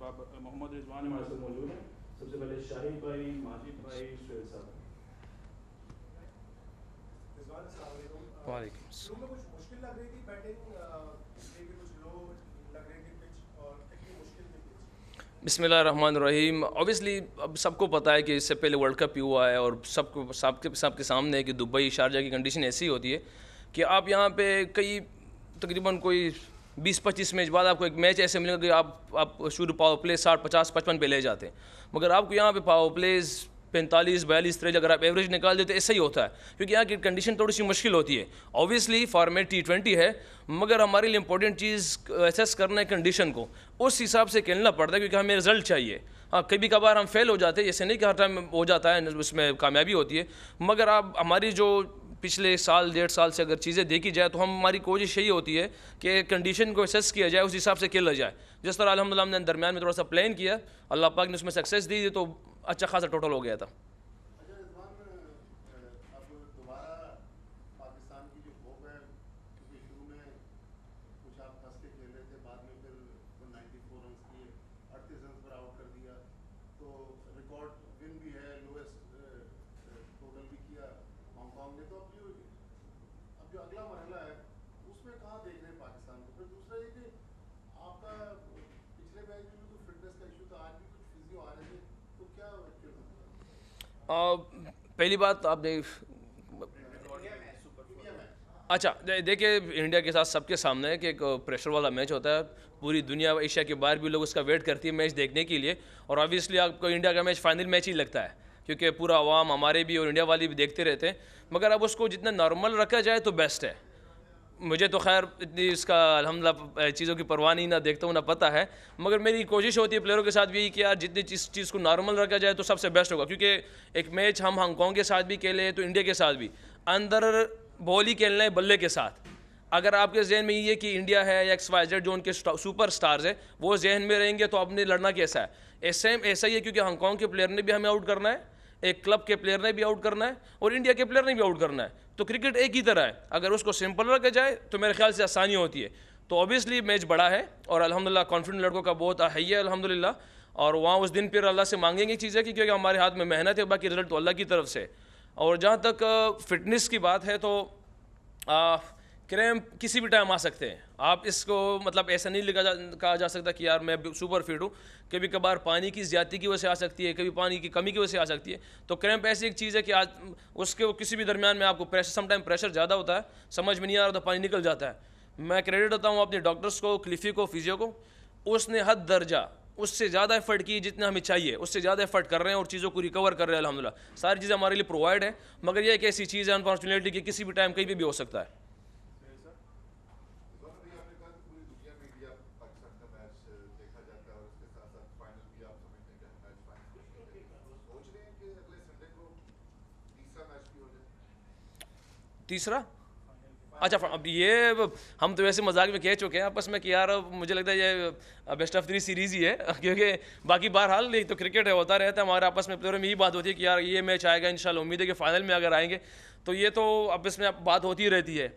محمد رضوان ہمارے ساتھ موجود ہیں. سب سے پہلے شاہد بھائی, ماجد بھائی, سہیل صاحب. وعلیکم السلام. کچھ مشکل لگ رہی تھی بیٹنگ, کچھ لو لگ رہی تھی پچ اور کتنی مشکل تھی پچ؟ بسم اللہ الرحمن الرحیم. اوبیسلی اب سب کو پتہ ہے کہ اس سے پہلے ورلڈ کپ ہی ہوا ہے اور سب کے سامنے ہے کہ دبئی شارجہ کی کنڈیشن ایسی ہوتی ہے کہ آپ یہاں پہ کئی تقریباً کوئی 20-25 میچ بعد آپ کو ایک میچ ایسے ملے گا کہ آپ شروع پاور پلے 60-50-55 پہ لے جاتے ہیں, مگر آپ کو یہاں پہ پاور پلیز 45-42-43 اگر آپ ایوریج نکال دیتے ایسا ہی ہوتا ہے, کیونکہ یہاں کی کنڈیشن تھوڑی سی مشکل ہوتی ہے. اوبیسلی فارمیٹ T20 ہے, مگر ہمارے لیے امپورٹنٹ چیز ایسیس کرنا ہے کنڈیشن کو, اس حساب سے کھیلنا پڑتا ہے کیونکہ ہمیں رزلٹ چاہیے. ہاں کبھی کبھار ہم فیل ہو جاتے ہیں, ایسے نہیں کہ ہر ٹائم ہو جاتا ہے اس میں کامیابی ہوتی ہے, مگر آپ ہماری جو پچھلے سال 1.5 سال سے اگر چیزیں دیکھی جائے تو ہماری کوشش یہی ہوتی ہے کہ کنڈیشن کو اسیس کیا جائے, اس حساب سے کھیلا جائے. جس طرح الحمدللہ ہم نے درمیان میں تھوڑا سا پلان کیا, اللہ پاک نے اس میں سکسیس دی تو اچھا خاصا ٹوٹل ہو گیا تھا. پہلی بات آپ نے اچھا دیکھیں انڈیا کے ساتھ سب کے سامنے ہے کہ ایک پریشر والا میچ ہوتا ہے, پوری دنیا ایشیا کے باہر بھی لوگ اس کا ویٹ کرتی ہے میچ دیکھنے کے لیے, اور obviously آپ کو انڈیا کا میچ فائنل میچ ہی لگتا ہے کیونکہ پورا عوام ہمارے بھی اور انڈیا والی بھی دیکھتے رہتے ہیں, مگر اب اس کو جتنا نارمل رکھا جائے تو بیسٹ ہے. مجھے تو خیر اتنی اس کا الحمدللہ چیزوں کی پرواہ نہیں, نہ دیکھتا ہوں نہ پتہ ہے, مگر میری کوشش ہوتی ہے پلیئروں کے ساتھ بھی کہ یار جتنی چیز کو نارمل رکھا جائے تو سب سے بیسٹ ہوگا, کیونکہ ایک میچ ہم ہانگ کانگ کے ساتھ بھی کھیلے تو انڈیا کے ساتھ بھی اندر بال ہی کھیلنا ہے بلے کے ساتھ. اگر آپ کے ذہن میں یہ ہے کہ انڈیا ہے یا XYZ جو ان کے سپر سٹارز ہیں وہ ذہن میں رہیں گے تو آپ نے لڑنا کیسا ہے. سیم ایسا ہی ہے کیونکہ ہانگ کانگ کے پلیئر نے بھی ہمیں آؤٹ کرنا ہے, ایک کلب کے پلیئر نے بھی آؤٹ کرنا ہے, اور انڈیا کے پلیئر نے بھی آؤٹ کرنا ہے. تو کرکٹ ایک ہی طرح ہے, اگر اس کو سمپل رکھا جائے تو میرے خیال سے آسانی ہوتی ہے. تو اوبیسلی میچ بڑا ہے اور الحمدللہ کانفیڈنٹ لڑکوں کا بہت ہے الحمدللہ, اور وہاں اس دن پھر اللہ سے مانگیں گے چیزیں کیونکہ ہمارے ہاتھ میں محنت ہے, باقی رزلٹ تو اللہ کی طرف سے. اور جہاں تک فٹنس کی بات ہے تو کریمپ کسی بھی ٹائم آ سکتے ہیں. آپ اس کو مطلب ایسا نہیں کہا جا سکتا کہ یار میں سپر فٹ ہوں, کبھی کبھار پانی کی زیادتی کی وجہ سے آ سکتی ہے, کبھی پانی کی کمی کی وجہ سے آ سکتی ہے. تو کریمپ ایسی ایک چیز ہے کہ آج اس کے کسی بھی درمیان میں آپ کو پریشر سم ٹائم پریشر زیادہ ہوتا ہے, سمجھ میں نہیں آ رہا تو پانی نکل جاتا ہے. میں کریڈٹ دیتا ہوں اپنے ڈاکٹرس کو, کلیفی کو, فیزیو کو, اس نے حد درجہ اس سے زیادہ ایفرٹ کی جتنا ہمیں چاہیے, اس سے زیادہ ایفرٹ کر رہے ہیں اور چیزوں کو ریکور کر رہے ہیں الحمدللہ. ساری چیزیں ہمارے لیے پرووائڈ ہے, مگر یہ ایک ایسی چیز ہے انفارچونیٹلی کہ کسی بھی ٹائم کہیں بھی ہو سکتا ہے. تیسرا اچھا اب یہ ہم تو ویسے مذاق میں کہہ چکے ہیں آپس میں کہ یار مجھے لگتا ہے یہ بیسٹ آف 3 سیریز ہی ہے, کیونکہ باقی بہرحال نہیں تو کرکٹ ہے ہوتا رہتا ہے, ہمارے آپس میں پلیئروں میں یہی بات ہوتی ہے کہ یار یہ میچ آئے گا انشاءاللہ, امید ہے کہ فائنل میں اگر آئیں گے تو یہ تو اب اس میں بات ہوتی رہتی ہے.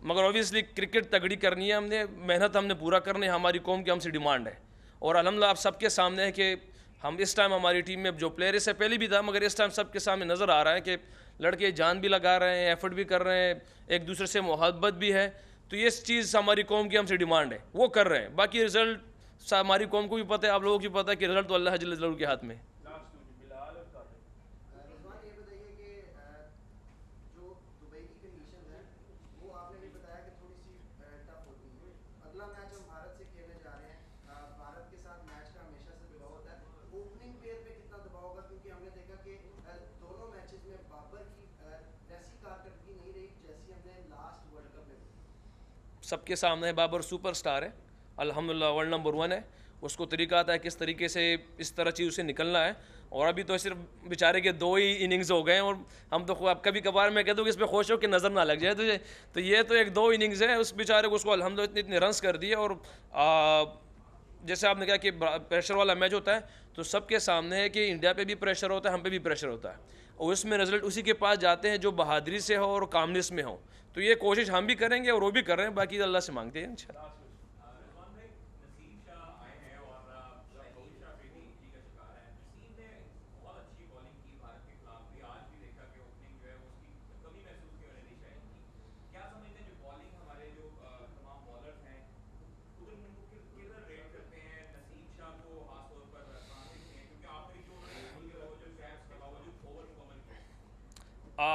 مگر اوبیسلی کرکٹ تگڑی کرنی ہے, ہم نے محنت ہم نے پورا کرنی ہے, ہماری قوم کی ہم سے ڈیمانڈ ہے. اور الحمدللہ آپ سب کے سامنے ہے کہ ہم اس ٹائم ہماری ٹیم میں جو پلیئر اس سے پہلے بھی تھا, مگر اس ٹائم سب کے سامنے نظر آ رہا ہے کہ لڑکے جان بھی لگا رہے ہیں, ایفرٹ بھی کر رہے ہیں, ایک دوسرے سے محبت بھی ہے. تو یہ چیز ہماری قوم کی ہم سے ڈیمانڈ ہے, وہ کر رہے ہیں. باقی رزلٹ ہماری قوم کو بھی پتہ ہے, آپ لوگوں کو بھی پتہ ہے کہ رزلٹ تو اللہ جل جلالہ کے ہاتھ میں. سب کے سامنے ہے, بابر سپر سٹار ہے الحمدللہ, ورلڈ نمبر 1 ہے. اس کو طریقہ آتا ہے کس طریقے سے اس طرح چیز سے نکلنا ہے, اور ابھی تو صرف بیچارے کے 2 ہی اننگز ہو گئے ہیں, اور ہم تو اب کبھی کبھار میں کہتا ہوں کہ اس پہ خوش ہو کہ نظر نہ لگ جائے تجھے, تو یہ تو ایک 2 اننگز ہے اس بیچارے کو, اس کو الحمدللہ اتنے رنس کر دیے. اور جیسے آپ نے کہا کہ پریشر والا میچ ہوتا ہے تو سب کے سامنے ہے کہ انڈیا پہ بھی پریشر ہوتا ہے, ہم پہ بھی پریشر ہوتا ہے, اور اس میں رزلٹ اسی کے پاس جاتے ہیں جو بہادری سے ہو اور کامنس میں ہو. تو یہ کوشش ہم بھی کریں گے اور وہ بھی کر رہے ہیں, باقی اللہ سے مانگتے ہیں انشاءاللہ.